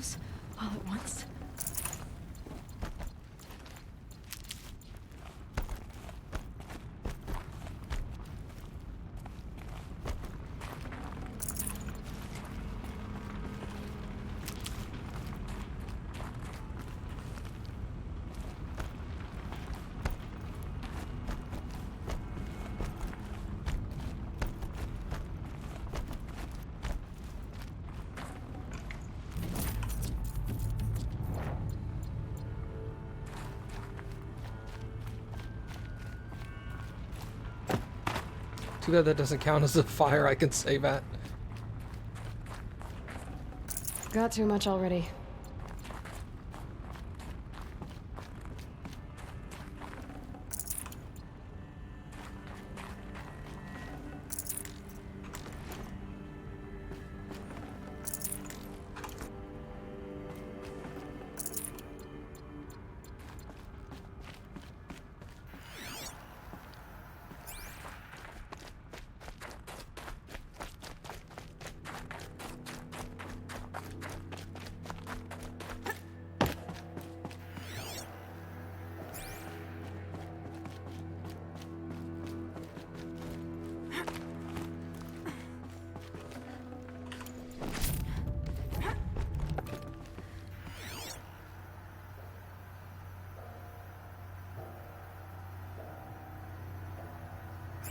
those all at once? Too bad that doesn't count as a fire I can save at. Got too much already.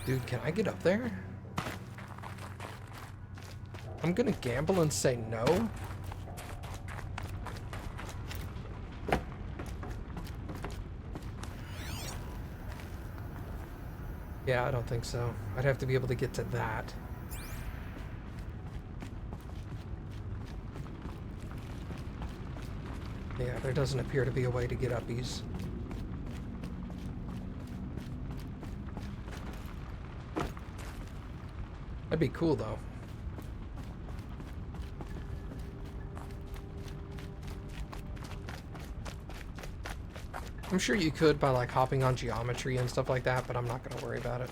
Dude, can I get up there? I'm gonna gamble and say no. Yeah, I don't think so. I'd have to be able to get to that. Yeah, there doesn't appear to be a way to get up these. That'd be cool, though. I'm sure you could by, like, hopping on geometry and stuff like that, but I'm not gonna worry about it.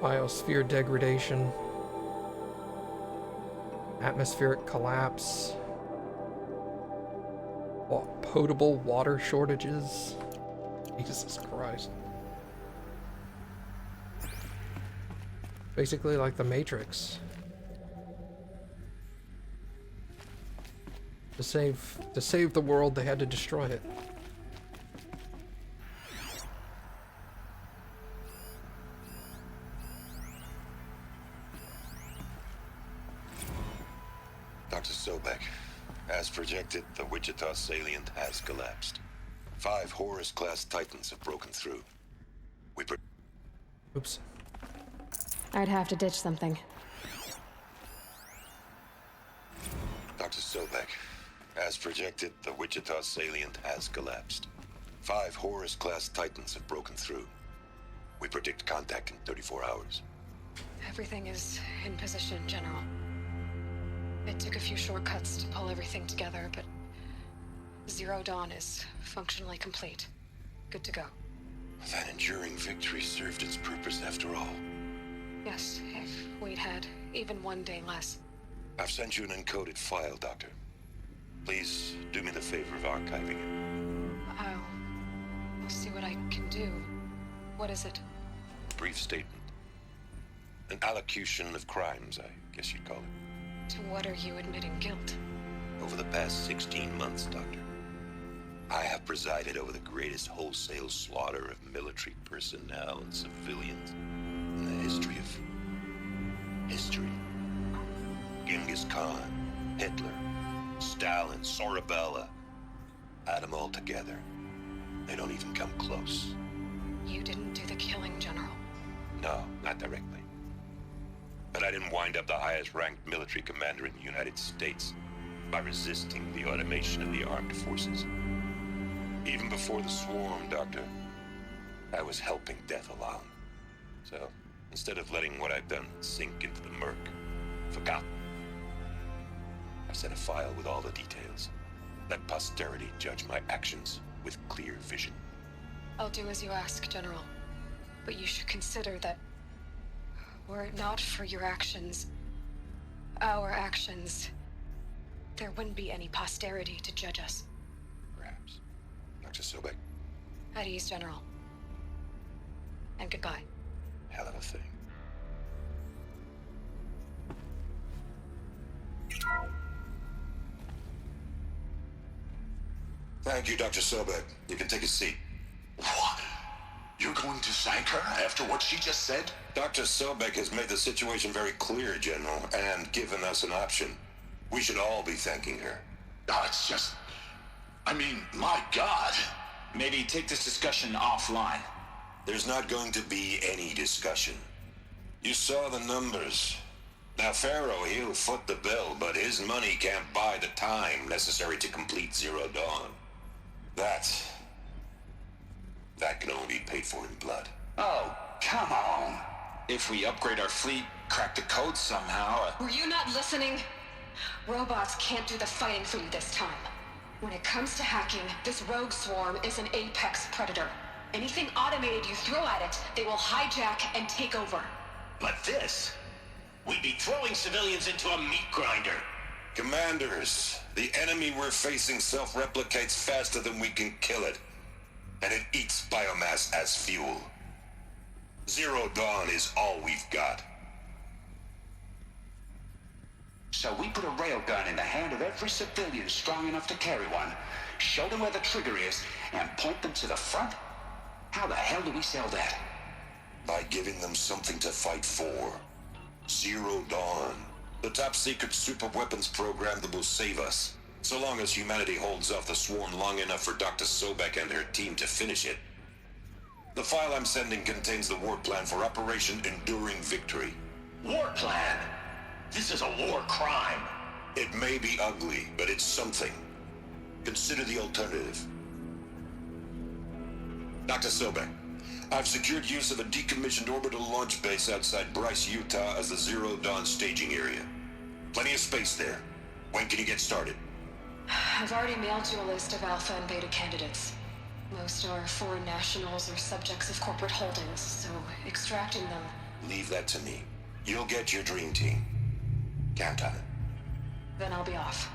Biosphere degradation, atmospheric collapse, potable water shortages. Jesus Christ. Basically like the Matrix. To save the world, they had to destroy it. As projected, the Wichita salient has collapsed. 5 Horus-class Titans have broken through. Oops. I'd have to ditch something. Dr. Sobek, as projected, the Wichita salient has collapsed. 5 Horus-class Titans have broken through. We predict contact in 34 hours. Everything is in position, General. It took a few shortcuts to pull everything together, but Zero Dawn is functionally complete. Good to go. That enduring victory served its purpose after all. Yes, if we'd had even one day less. I've sent you an encoded file, Doctor. Please do me the favor of archiving it. I'll see what I can do. What is it? Brief statement. An allocution of crimes, I guess you'd call it. To what are you admitting guilt? Over the past 16 months, Doctor, I have presided over the greatest wholesale slaughter of military personnel and civilians in the history of history. Genghis Khan, Hitler, Stalin, Sorabella, add them all together. They don't even come close. You didn't do the killing, General. No, not directly. But I didn't wind up the highest-ranked military commander in the United States by resisting the automation of the armed forces. Even before the swarm, Doctor, I was helping death along. So, instead of letting what I've done sink into the murk, forgotten, I set a file with all the details. Let posterity judge my actions with clear vision. I'll do as you ask, General. But you should consider that were it not for your actions, our actions, there wouldn't be any posterity to judge us. Perhaps. Dr. Sobek, At ease, General. And goodbye. hell of a thing. Thank you, Dr. Sobek. You can take a seat. What? You're going to thank her after what she just said? Dr. Sobek has made the situation very clear, General, and given us an option. We should all be thanking her. No, it's just... I mean, my God. Maybe take this discussion offline. There's not going to be any discussion. You saw the numbers. Now, Pharaoh, he'll foot the bill, but his money can't buy the time necessary to complete Zero Dawn. That can only be paid for in blood. Oh, come on. If we upgrade our fleet, crack the code somehow... Were you not listening? Robots can't do the fighting for you this time. When it comes to hacking, this rogue swarm is an apex predator. Anything automated you throw at it, they will hijack and take over. But this, we'd be throwing civilians into a meat grinder. Commanders, the enemy we're facing self-replicates faster than we can kill it. And it eats biomass as fuel. Zero Dawn is all we've got. So we put a railgun in the hand of every civilian strong enough to carry one, show them where the trigger is, and point them to the front? How the hell do we sell that? By giving them something to fight for. Zero Dawn. The top-secret super-weapons program that will save us. So long as humanity holds off the swarm long enough for Dr. Sobek and her team to finish it. The file I'm sending contains the war plan for Operation Enduring Victory. War plan? This is a war crime. It may be ugly, but it's something. Consider the alternative. Dr. Sobek, I've secured use of a decommissioned orbital launch base outside Bryce, Utah as the Zero Dawn staging area. Plenty of space there. When can you get started? I've already mailed you a list of alpha and beta candidates. Most are foreign nationals or subjects of corporate holdings, so extracting them... Leave that to me. You'll get your dream team. Count on it. Then I'll be off.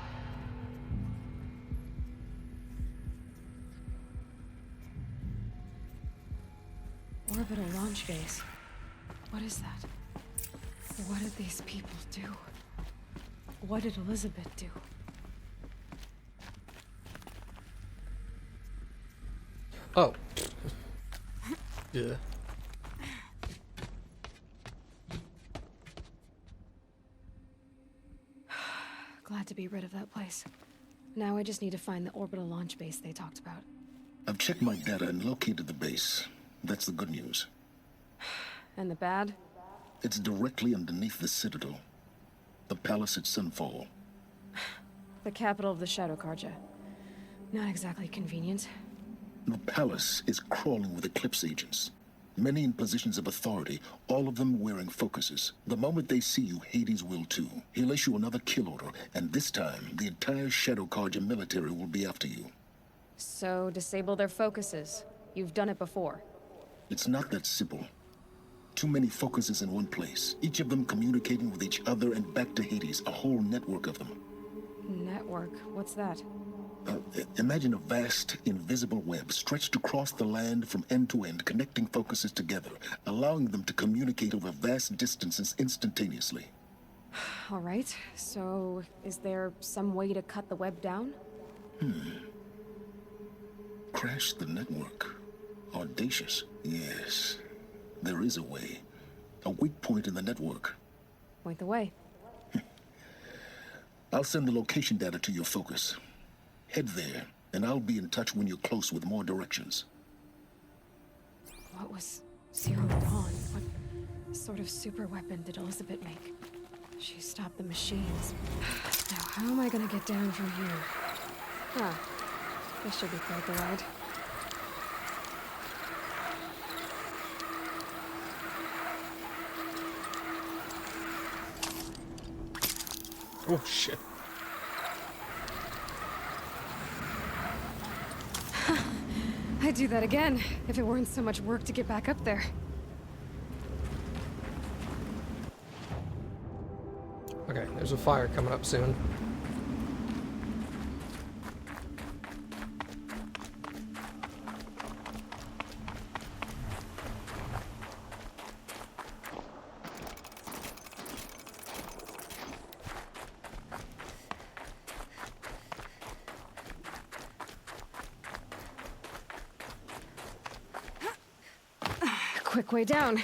Orbital launch base. What is that? What did these people do? What did Elizabeth do? Oh. Yeah. Glad to be rid of that place. Now I just need to find the orbital launch base they talked about. I've checked my data and located the base. That's the good news. And the bad? It's directly underneath the Citadel. The palace at Sunfall. The capital of the Shadow Carja. Not exactly convenient. The palace is crawling with Eclipse agents. Many in positions of authority, all of them wearing focuses. The moment they see you, Hades will too. He'll issue another kill order, and this time, the entire Shadow Carja military will be after you. So, disable their focuses. You've done it before. It's not that simple. Too many focuses in one place, each of them communicating with each other and back to Hades, a whole network of them. Network? What's that? Imagine a vast, invisible web stretched across the land from end to end, connecting focuses together, allowing them to communicate over vast distances instantaneously. All right, so is there some way to cut the web down? Crash the network. Audacious. Yes, there is a way. A weak point in the network. Point the way. I'll send the location data to your focus. Head there, and I'll be in touch when you're close with more directions. What was Zero Dawn? What sort of super weapon did Elizabeth make? She stopped the machines. Now, how am I gonna get down from here? Huh. This should be quite the ride. Oh, shit. I'd do that again, if it weren't so much work to get back up there. Okay, there's a fire coming up soon. Quick way down.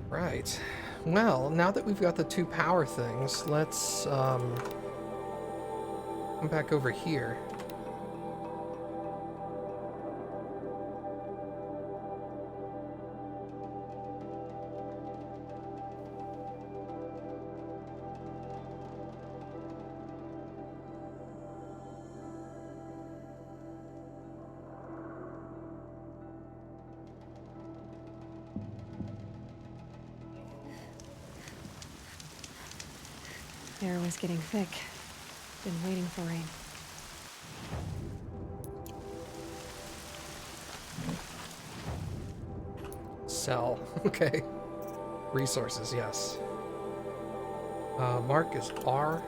Right. Well, now that we've got the two power things, let's come back over here. The air was getting thick. Been waiting for rain. Sell. Okay. Resources, yes. Mark is R.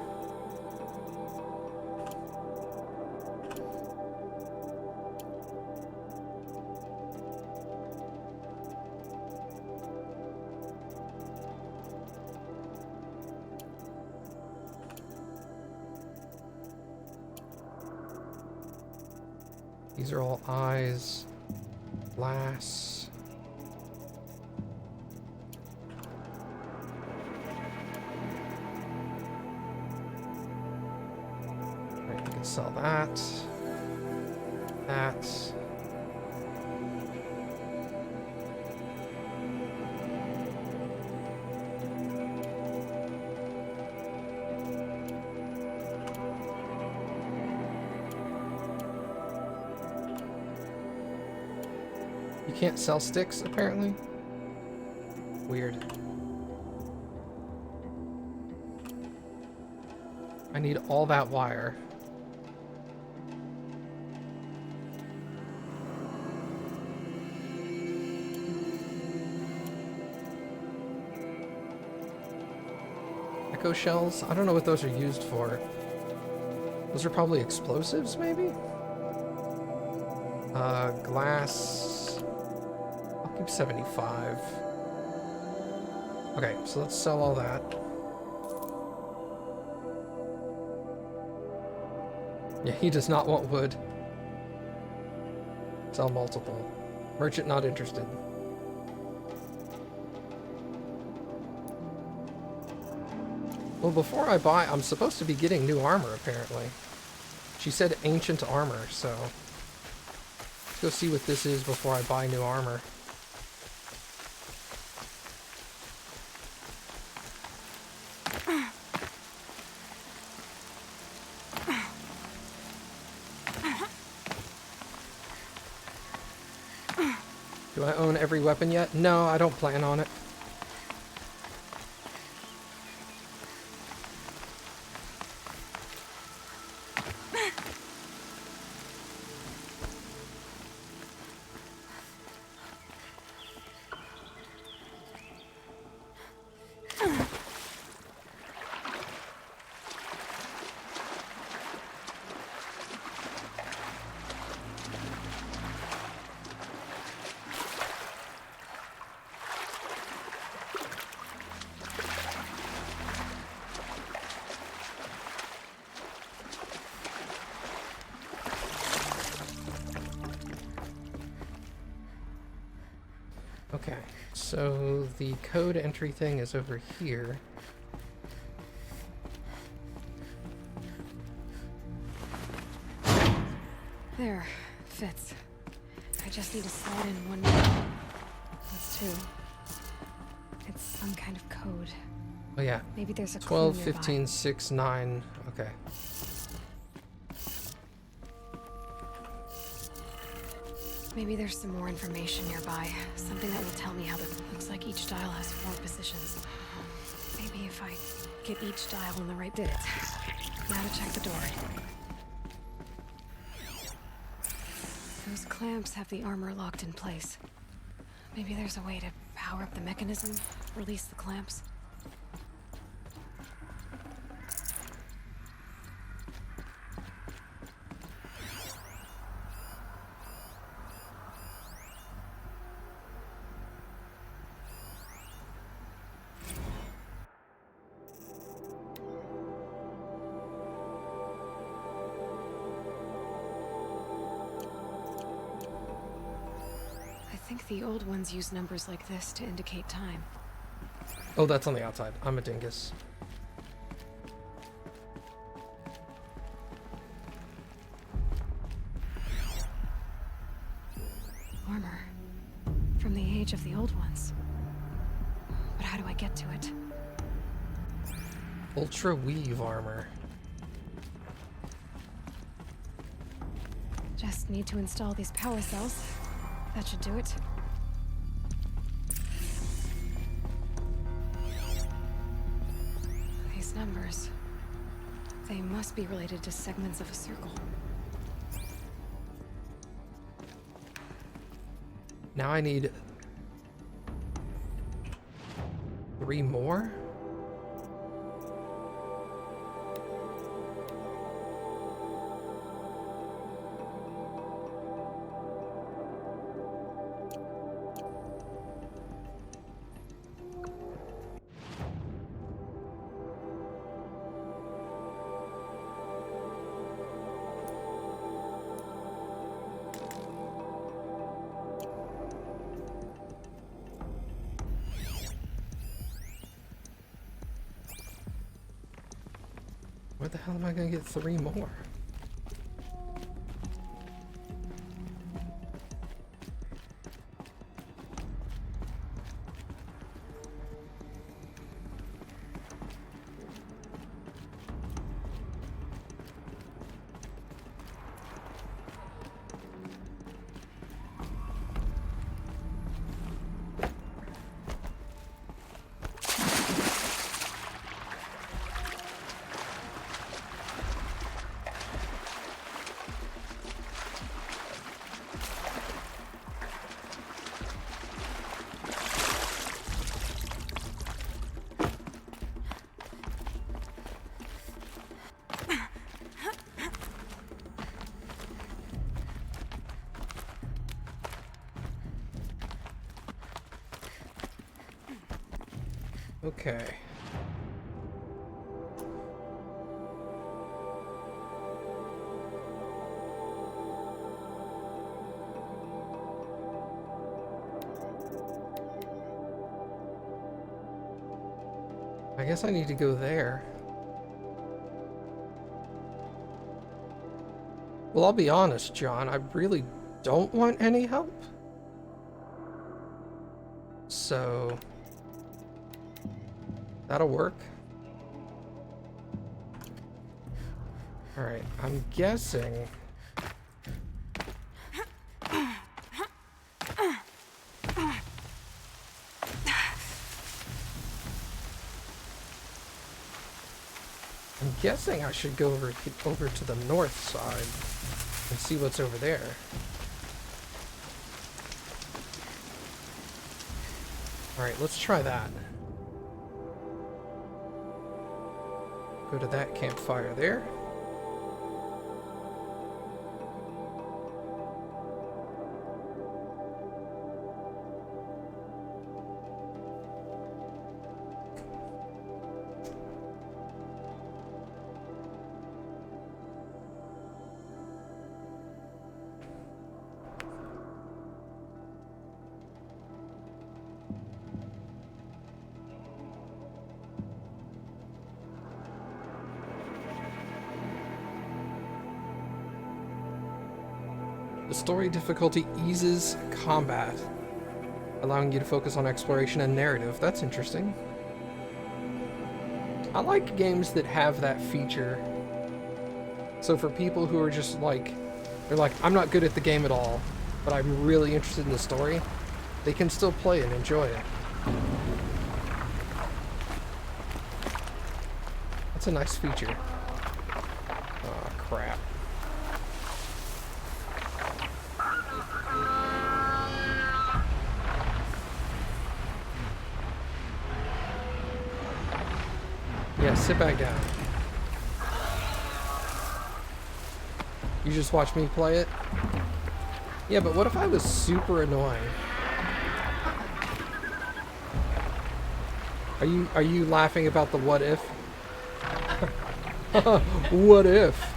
These are all eyes, glass. Right, we can sell that. That. You can't sell sticks, apparently. Weird. I need all that wire. Echo shells? I don't know what those are used for. Those are probably explosives, maybe? Glass. I'll keep 75. Okay, so let's sell all that. Yeah, he does not want wood. Sell multiple. Merchant not interested. Well, before I buy, I'm supposed to be getting new armor, apparently. She said ancient armor, so... let's go see what this is before I buy new armor. Do I own every weapon yet? No, I don't plan on it. Okay, so the code entry thing is over here. There, fits. I just need to slide in one more. That's two. It's some kind of code. Oh yeah, Maybe there's a 12, clue 15, nearby. 6, 9. Okay. Maybe there's some more information nearby. Something that will tell me how the... Looks like each dial has 4 positions. Maybe if I get each dial in the right bit. Now to check the door. Those clamps have the armor locked in place. Maybe there's a way to power up the mechanism, release the clamps. I think the old ones use numbers like this to indicate time. Oh, that's on the outside. I'm a dingus. Armor. From the age of the old ones. But how do I get to it? Ultra weave armor. Just need to install these power cells. That should do it. These numbers. They must be related to segments of a circle. Now I need 3 more? Where the hell am I gonna get 3 more? Okay. I guess I need to go there. Well, I'll be honest, John, I really don't want any help. So that'll work. All right, I'm guessing. I'm guessing I should go over to the north side and see what's over there. All right, let's try that. Go to that campfire there. The story difficulty eases combat, allowing you to focus on exploration and narrative. That's interesting. I like games that have that feature. So for people who are just like, they're like, I'm not good at the game at all, but I'm really interested in the story, they can still play and enjoy it. That's a nice feature. Oh, crap. Yeah, sit back down. You just watch me play it? Yeah, but what if I was super annoying? Are you laughing about the what if? What if?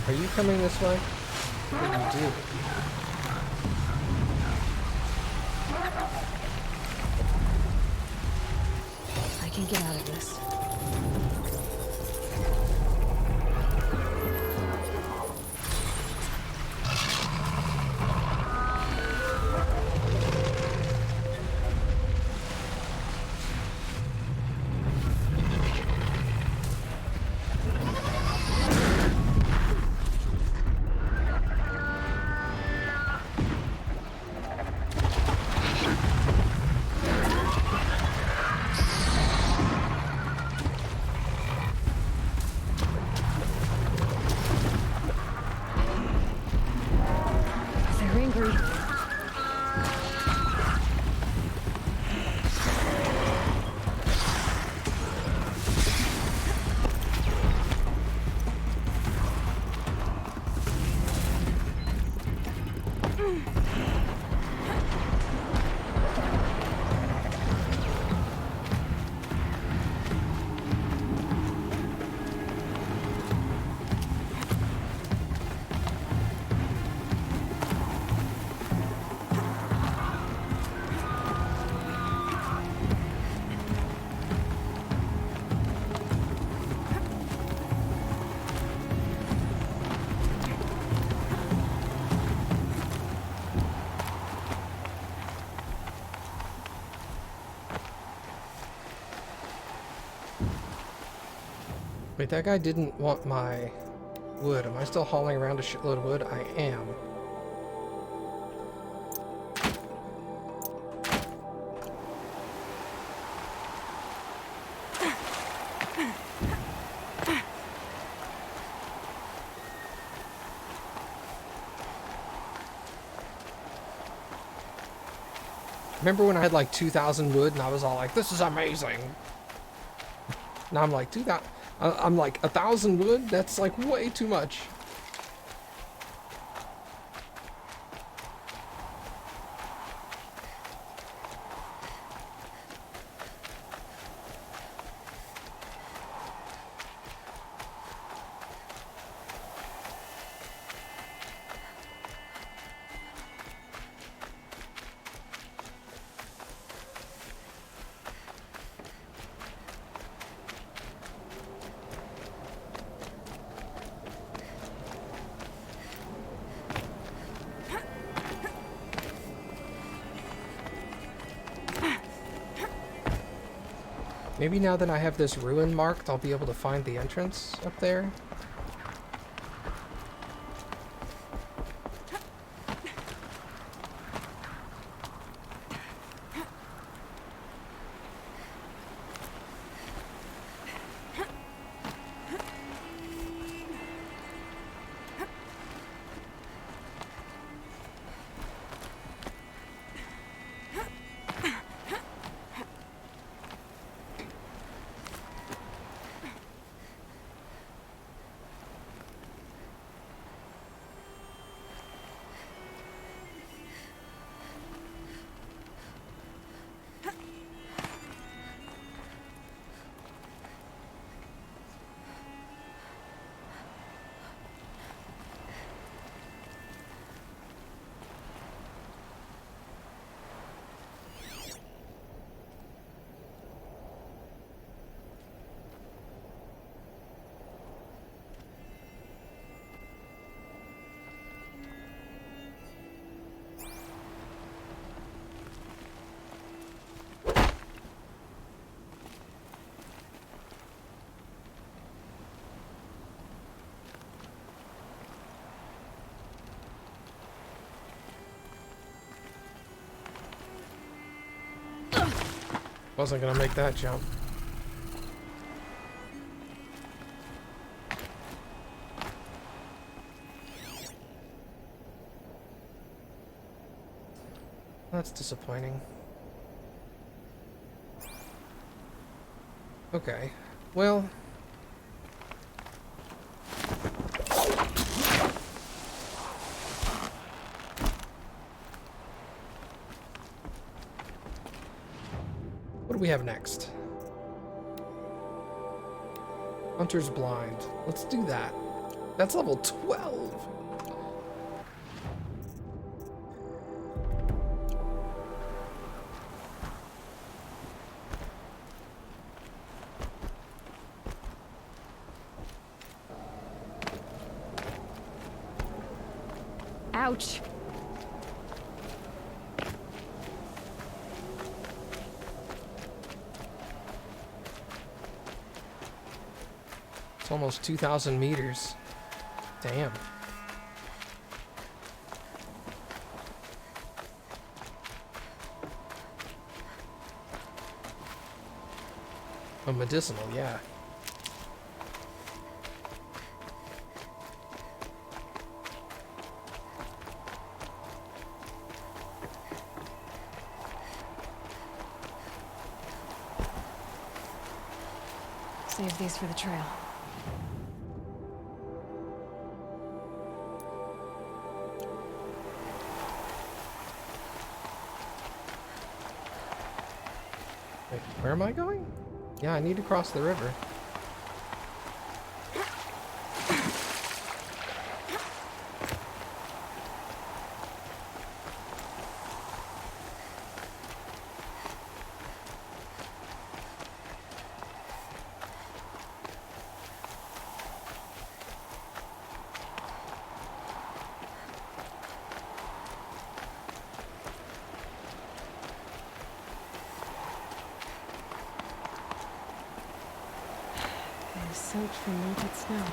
Are you coming this way? What do you do? I can get out of this. They're angry. Wait, that guy didn't want my wood. Am I still hauling around a shitload of wood? I am. Remember when I had like 2,000 wood and I was all like, this is amazing. Now I'm like, 2,000. I'm like, 1,000 wood? That's like way too much. Maybe now that I have this ruin marked, I'll be able to find the entrance up there. Wasn't gonna make that jump. That's disappointing. Okay, well... What do we have next? Hunter's Blind. Let's do that. That's level 12! Ouch. It's almost 2,000 meters. Damn. Oh, medicinal, yeah. Save these for the trail. Wait, where am I going? Yeah, I need to cross the river. Soaked from melted snow.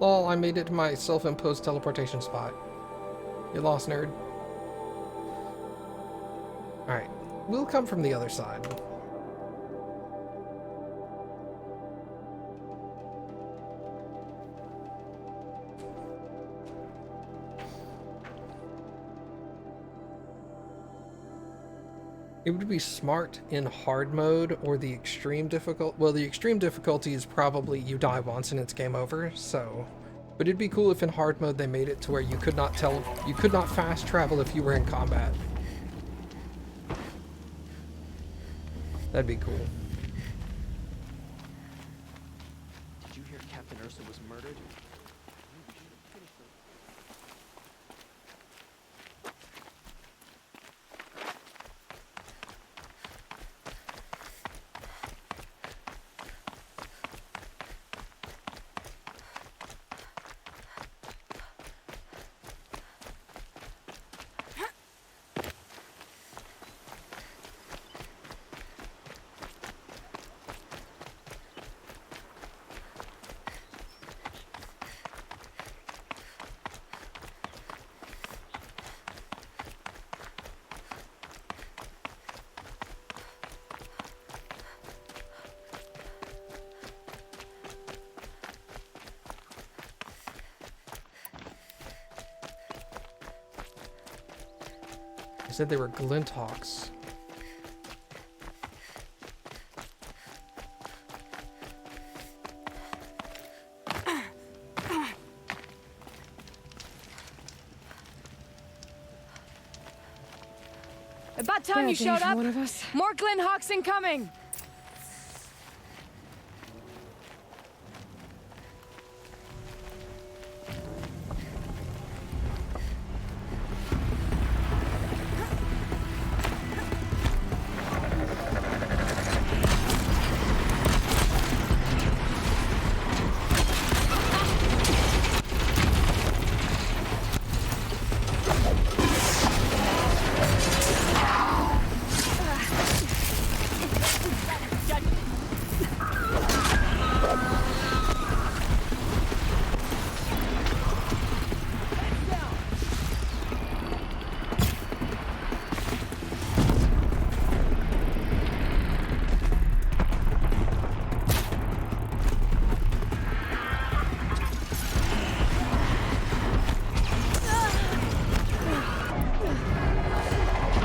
Lol, I made it to my self-imposed teleportation spot. You lost, nerd. Alright, we'll come from the other side. It would be smart in hard mode or the extreme difficult. Well, the extreme difficulty is probably you die once and it's game over, so. But it'd be cool if in hard mode they made it to where you could not fast travel if you were in combat. That'd be cool. Did you hear Captain Ursa was murdered? They said they were Glinthawks. About time Yeah, you showed Dave, up. one of us. More Glen Hawks incoming.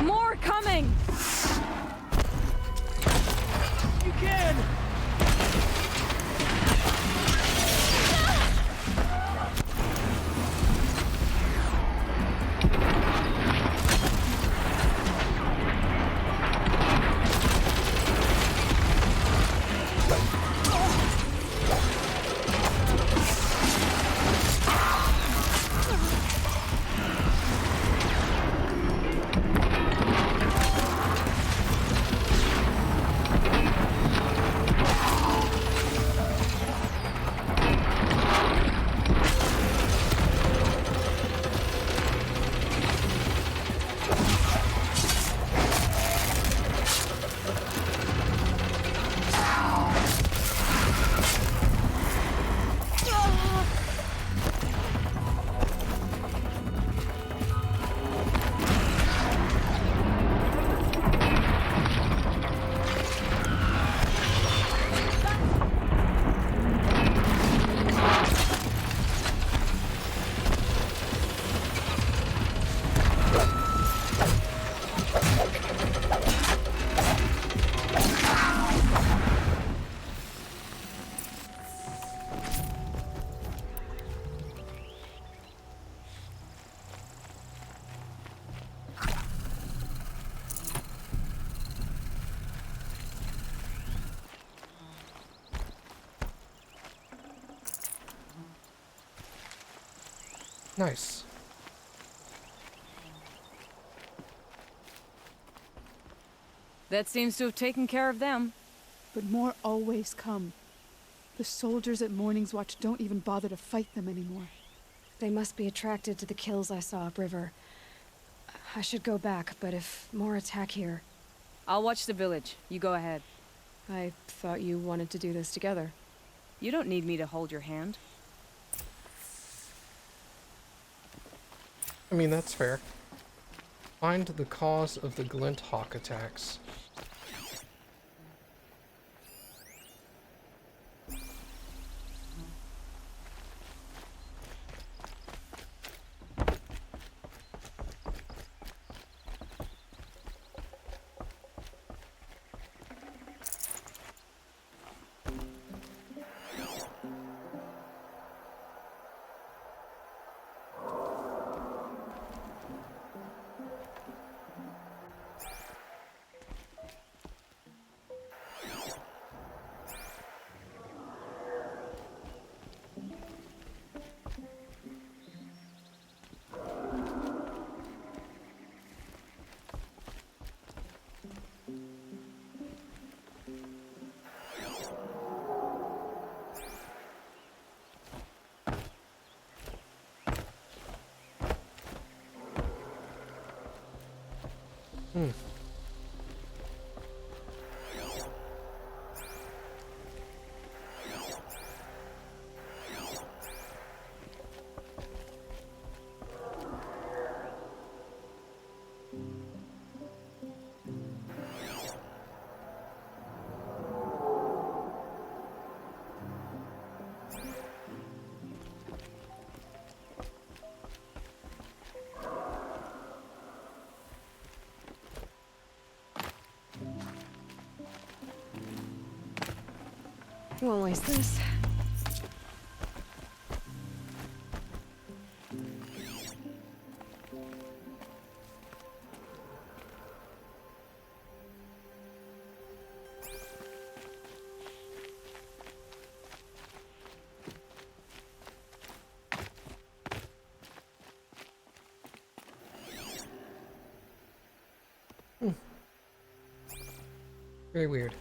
More coming. You can! Nice. That seems to have taken care of them. But more always come. The soldiers at Morning's Watch don't even bother to fight them anymore. They must be attracted to the kills I saw upriver. I should go back, but if more attack here... I'll watch the village. You go ahead. I thought you wanted to do this together. You don't need me to hold your hand. I mean, that's fair. Find the cause of the Glint Hawk attacks. Won't waste this. Very weird.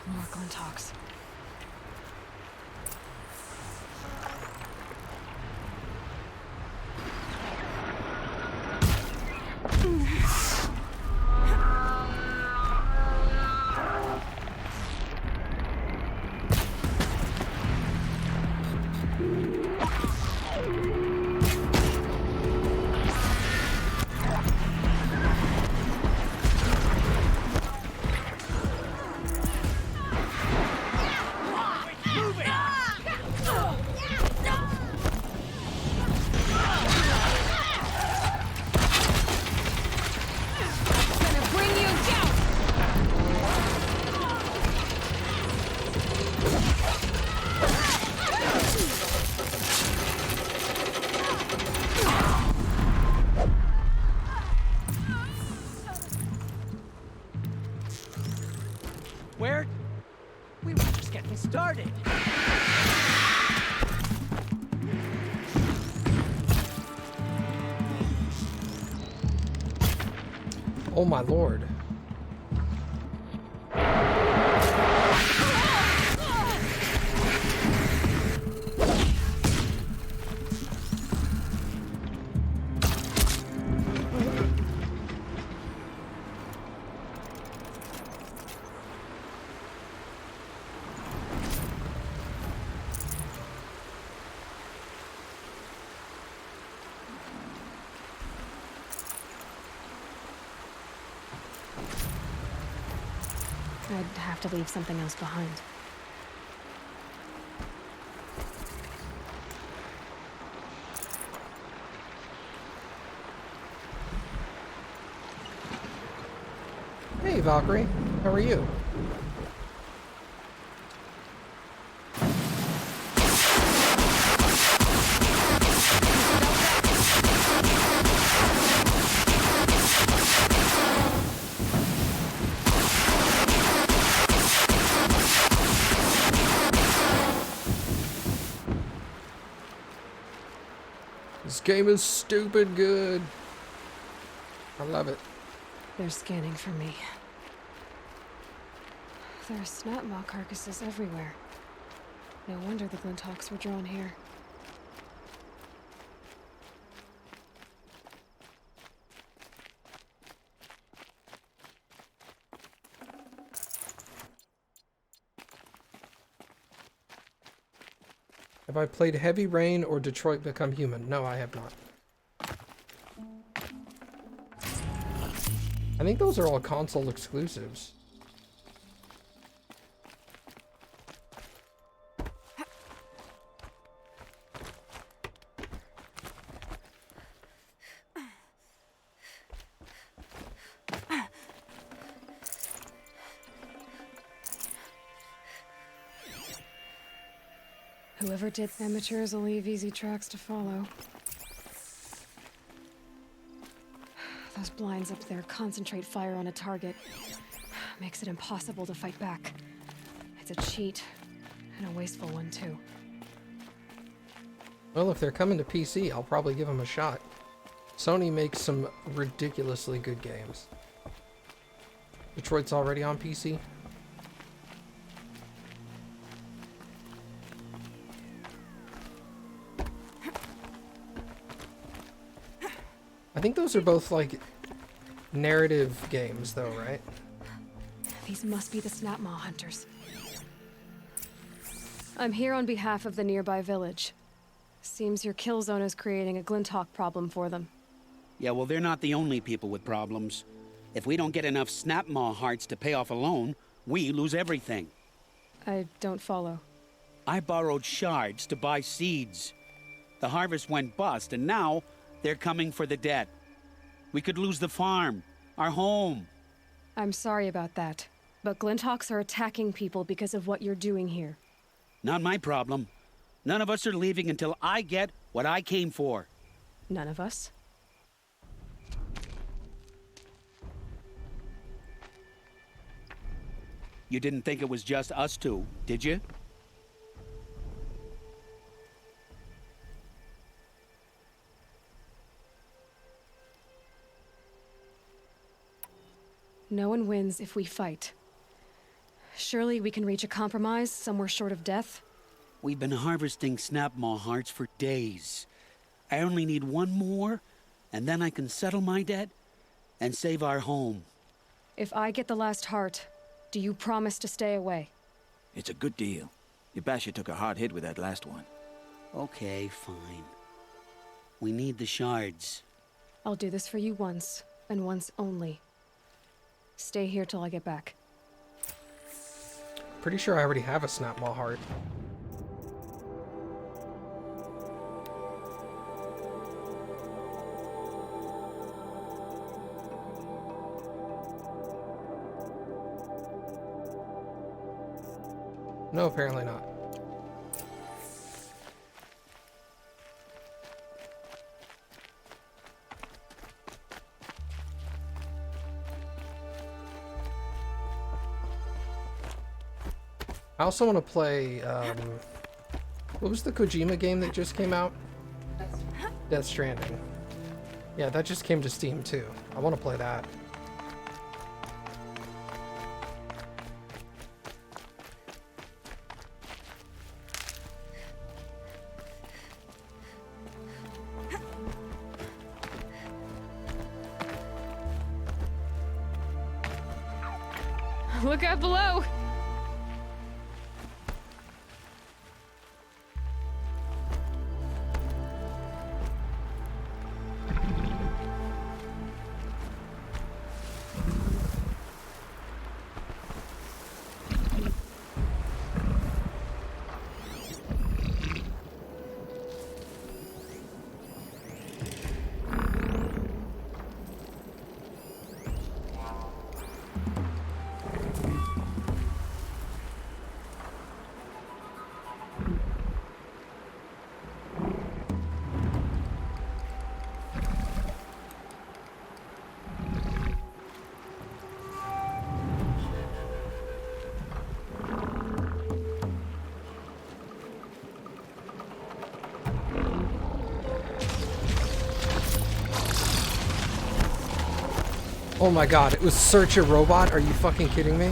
More Glintox. Where? We were just getting started. Oh my lord. I'd have to leave something else behind. Hey Valkyrie, how are you? This game is stupid good. I love it. They're scanning for me. There are snapmaw carcasses everywhere. No wonder the Glintox were drawn here. Have I played Heavy Rain or Detroit Become Human? No, I have not. I think those are all console exclusives. Whoever did amateurs will leave easy tracks to follow. Those blinds up there concentrate fire on a target. Makes it impossible to fight back. It's a cheat, and a wasteful one too. Well, if they're coming to PC, I'll probably give them a shot. Sony makes some ridiculously good games. Detroit's already on PC. I think those are both, like, narrative games, though, right? These must be the snapmaw hunters. I'm here on behalf of the nearby village. Seems your kill zone is creating a Glinthawk problem for them. Yeah, well, they're not the only people with problems. If we don't get enough Snapmaw hearts to pay off a loan, we lose everything. I don't follow. I borrowed shards to buy seeds. The harvest went bust, and now they're coming for the debt. We could lose the farm, our home. I'm sorry about that, but Glinthawks are attacking people because of what you're doing here. Not my problem. None of us are leaving until I get what I came for. None of us? You didn't think it was just us two, did you? No one wins if we fight. Surely we can reach a compromise somewhere short of death? We've been harvesting Snapmaw hearts for days. I only need one more, and then I can settle my debt and save our home. If I get the last heart, do you promise to stay away? It's a good deal. Yabasha took a hard hit with that last one. Okay, fine. We need the shards. I'll do this for you once, and once only. Stay here till I get back. Pretty sure I already have a Snapmaw heart. No, apparently not. I also want to play, what was the Kojima game that just came out? Death Stranding. Yeah, that just came to Steam too. I want to play that. Look out below! Oh my god, it was Search a Robot? Are you fucking kidding me?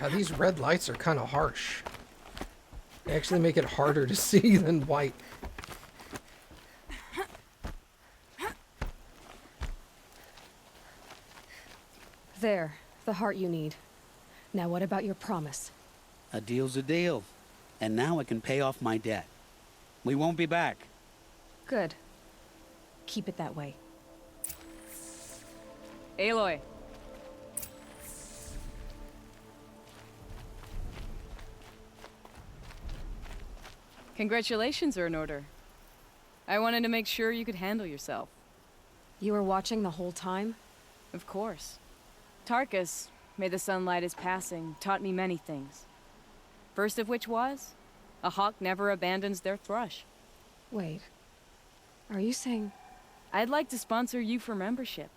God, these red lights are kind of harsh. They actually make it harder to see than white. There, the heart you need. Now what about your promise? A deal's a deal. And now I can pay off my debt. We won't be back. Good. Keep it that way. Aloy. Congratulations are in order. I wanted to make sure you could handle yourself. You were watching the whole time? Of course. Tarkus, may the sunlight is passing, taught me many things. First of which was, a hawk never abandons their thrush. Wait. Are you saying... I'd like to sponsor you for membership.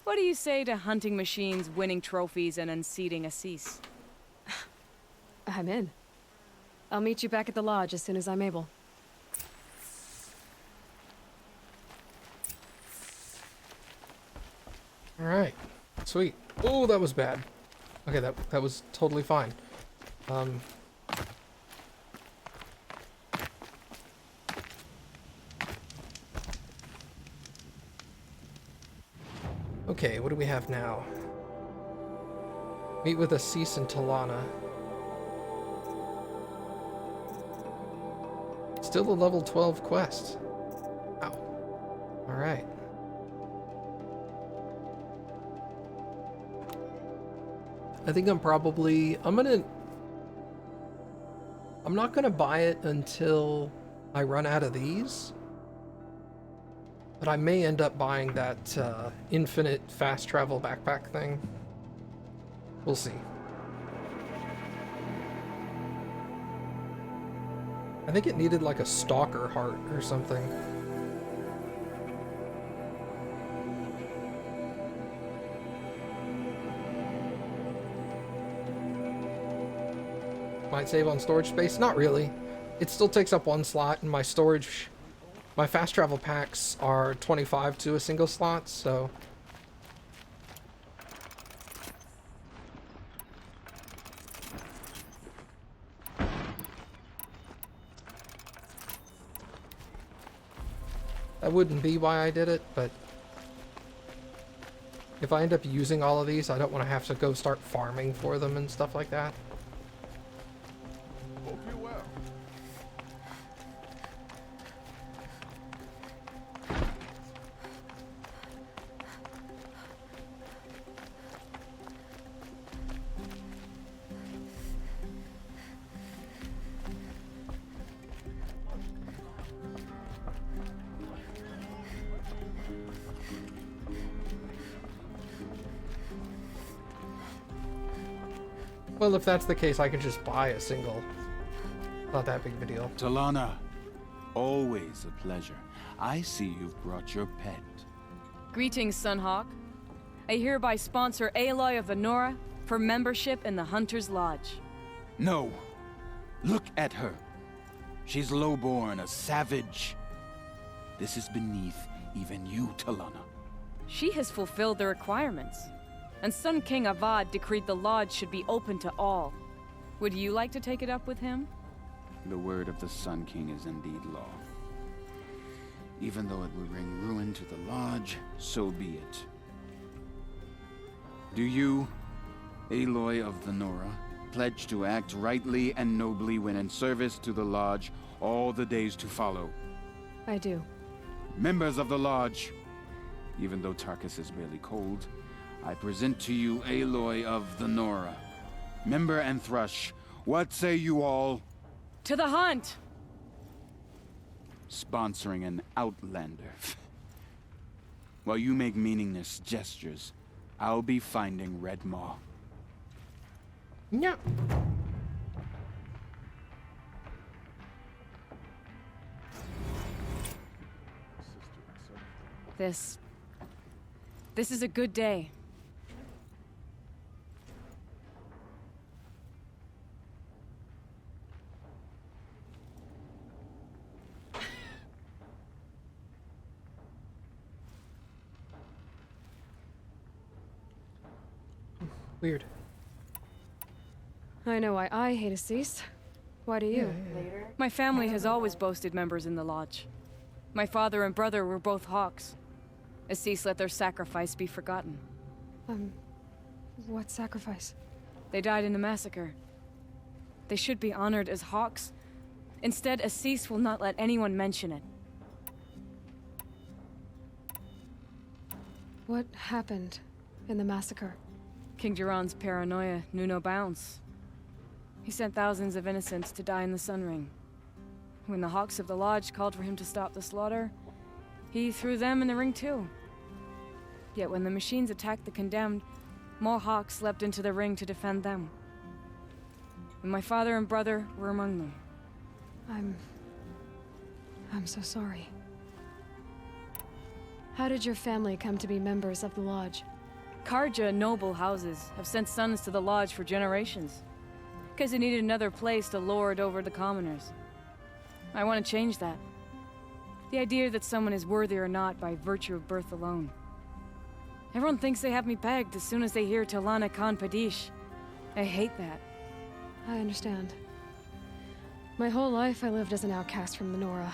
What do you say to hunting machines, winning trophies, and unseating Assis? I'm in. I'll meet you back at the lodge as soon as I'm able. Alright. Sweet. Oh, that was bad. Okay, that was totally fine. Okay, what do we have now? Meet with Assis and Talana. Still a level 12 quest. Wow. Alright. I think I'm not gonna buy it until I run out of these. But I may end up buying that infinite fast travel backpack thing. We'll see. I think it needed like a stalker heart or something. Might save on storage space? Not really. It still takes up one slot, and my storage... My fast travel packs are 25 to a single slot, so... That wouldn't be why I did it, but... If I end up using all of these, I don't want to have to go start farming for them and stuff like that. Hope you're well. Well, if that's the case, I can just buy a single. Not that big of a deal. Talana, always a pleasure. I see you've brought your pet. Greetings, Sunhawk. I hereby sponsor Aloy of the Nora for membership in the Hunter's Lodge. No. Look at her. She's lowborn, a savage. This is beneath even you, Talana. She has fulfilled the requirements. And Sun King Avad decreed the lodge should be open to all. Would you like to take it up with him? The word of the Sun King is indeed law. Even though it will bring ruin to the lodge, so be it. Do you, Aloy of the Nora, pledge to act rightly and nobly when in service to the lodge all the days to follow? I do. Members of the lodge, even though Tarkus is barely cold, I present to you Aloy of the Nora. Member and Thrush, what say you all? To the hunt! Sponsoring an outlander. While you make meaningless gestures, I'll be finding Red Maw. Yeah. This is a good day. Weird. I know why I hate Assis. Why do you? My family has always boasted members in the Lodge. My father and brother were both Hawks. Assis let their sacrifice be forgotten. What sacrifice? They died in the massacre. They should be honored as Hawks. Instead, Assis will not let anyone mention it. What happened in the massacre? King Jiran's paranoia knew no bounds. He sent thousands of innocents to die in the Sun Ring. When the Hawks of the Lodge called for him to stop the slaughter, he threw them in the ring too. Yet when the machines attacked the condemned, more Hawks leapt into the ring to defend them. And my father and brother were among them. I'm so sorry. How did your family come to be members of the Lodge? Karja noble houses have sent sons to the Lodge for generations, because they needed another place to lord over the commoners. I want to change that. The idea that someone is worthy or not by virtue of birth alone. Everyone thinks they have me pegged as soon as they hear Talana Khan Padish. I hate that. I understand. My whole life I lived as an outcast from the Nora.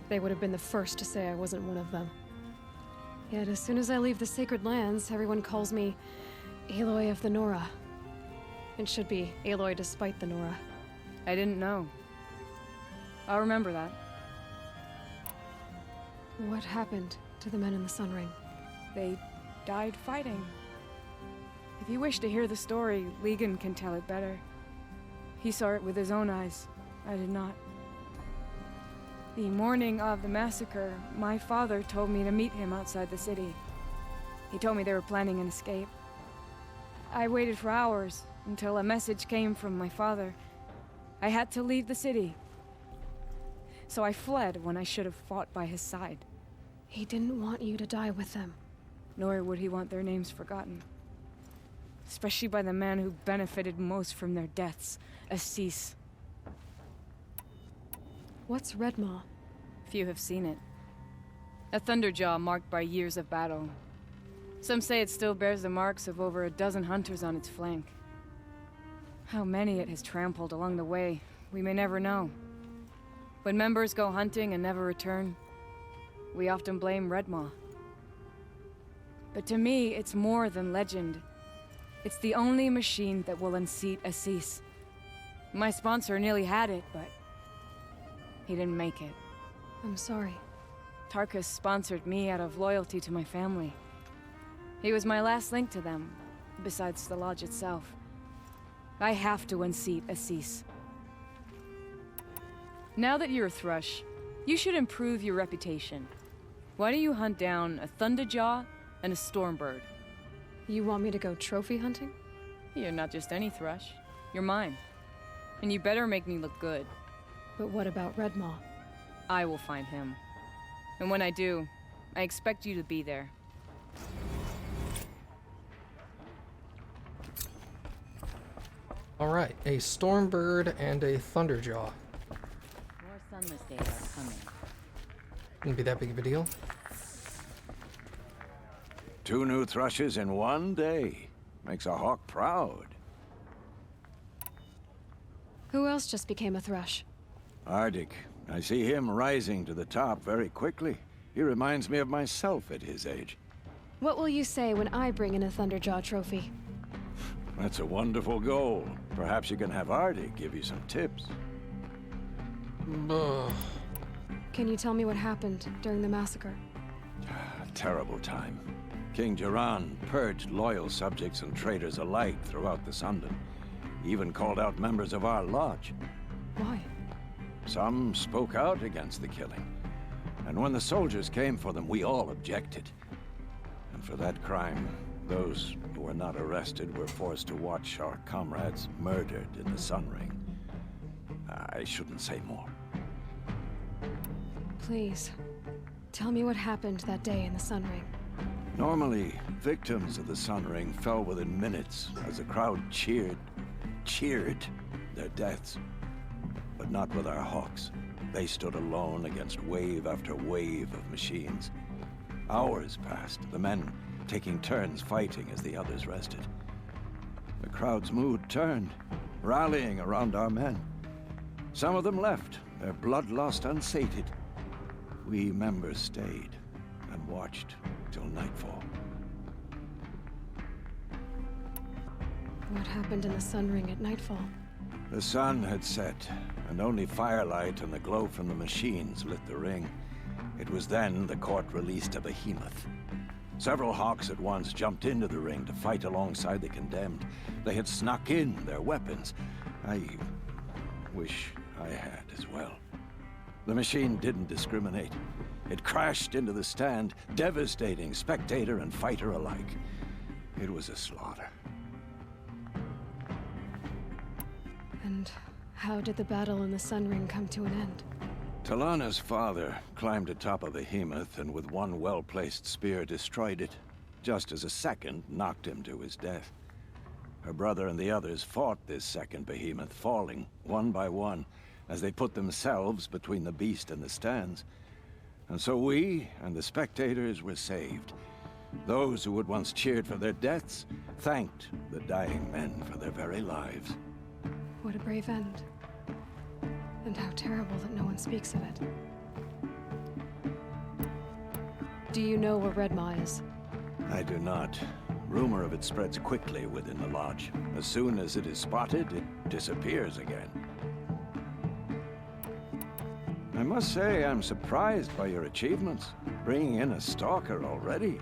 They would have been the first to say I wasn't one of them. Yet as soon as I leave the sacred lands, everyone calls me Aloy of the Nora. It should be Aloy despite the Nora. I didn't know. I'll remember that. What happened to the men in the Sun Ring? They died fighting. If you wish to hear the story, Legan can tell it better. He saw it with his own eyes. I did not. The morning of the massacre, my father told me to meet him outside the city. He told me they were planning an escape. I waited for hours until a message came from my father. I had to leave the city. So I fled when I should have fought by his side. He didn't want you to die with them. Nor would he want their names forgotten. Especially by the man who benefited most from their deaths, Assis. What's Redmaw? Few have seen it. A thunderjaw marked by years of battle. Some say it still bears the marks of over a dozen hunters on its flank. How many it has trampled along the way, we may never know. When members go hunting and never return, we often blame Redmaw. But to me, it's more than legend. It's the only machine that will unseat Assis. My sponsor nearly had it, but he didn't make it. I'm sorry. Tarkus sponsored me out of loyalty to my family. He was my last link to them, besides the Lodge itself. I have to unseat Assis. Now that you're a Thrush, you should improve your reputation. Why don't you hunt down a Thunderjaw and a Stormbird? You want me to go trophy hunting? You're not just any Thrush. You're mine. And you better make me look good. But what about Redmaw? I will find him. And when I do, I expect you to be there. Alright, a Stormbird and a Thunderjaw. More sunless days are coming. Wouldn't be that big of a deal. 2 new thrushes in one day. Makes a hawk proud. Who else just became a Thrush? Arctic. I see him rising to the top very quickly. He reminds me of myself at his age. What will you say when I bring in a Thunderjaw trophy? That's a wonderful goal. Perhaps you can have Arctic give you some tips. Can you tell me what happened during the massacre? A terrible time. King Jiran purged loyal subjects and traitors alike throughout the Sundom. He even called out members of our lodge. Why? Some spoke out against the killing. And when the soldiers came for them, we all objected. And for that crime, those who were not arrested were forced to watch our comrades murdered in the Sun Ring. I shouldn't say more. Please, tell me what happened that day in the Sun Ring. Normally, victims of the Sun Ring fell within minutes as the crowd cheered their deaths. But not with our Hawks. They stood alone against wave after wave of machines. Hours passed, the men taking turns fighting as the others rested. The crowd's mood turned. rallying around our men. Some of them left, their bloodlust unsated. We members stayed and watched till nightfall. What happened in the Sun Ring at nightfall? The sun had set, and only firelight and the glow from the machines lit the ring. It was then the court released a behemoth. Several hawks at once jumped into the ring to fight alongside the condemned. They had snuck in their weapons. I wish I had as well. The machine didn't discriminate. It crashed into the stand, devastating spectator and fighter alike. It was a slaughter. And how did the battle in the Sun Ring come to an end? Talana's father climbed atop a behemoth and with one well-placed spear destroyed it, just as a second knocked him to his death. Her brother and the others fought this second behemoth, falling one by one as they put themselves between the beast and the stands. And so we and the spectators were saved. Those who had once cheered for their deaths thanked the dying men for their very lives. What a brave end. And how terrible that no one speaks of it. Do you know where Red Maw is? I do not. Rumor of it spreads quickly within the Lodge. As soon as it is spotted, it disappears again. I must say I'm surprised by your achievements. Bringing in a stalker already.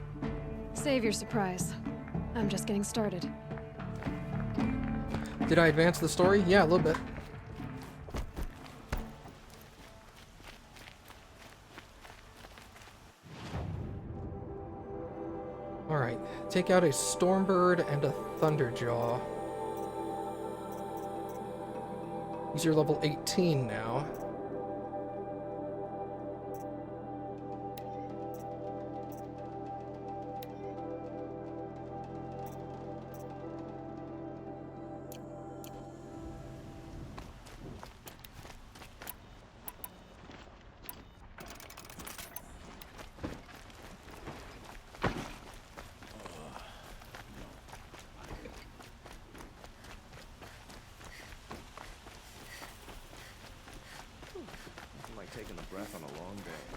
Save your surprise. I'm just getting started. Did I advance the story? Yeah, a little bit. Alright, take out a Stormbird and a Thunderjaw. These are level 18 now. Taking a breath on a long day.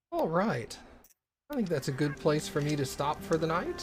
All right. I think that's a good place for me to stop for the night.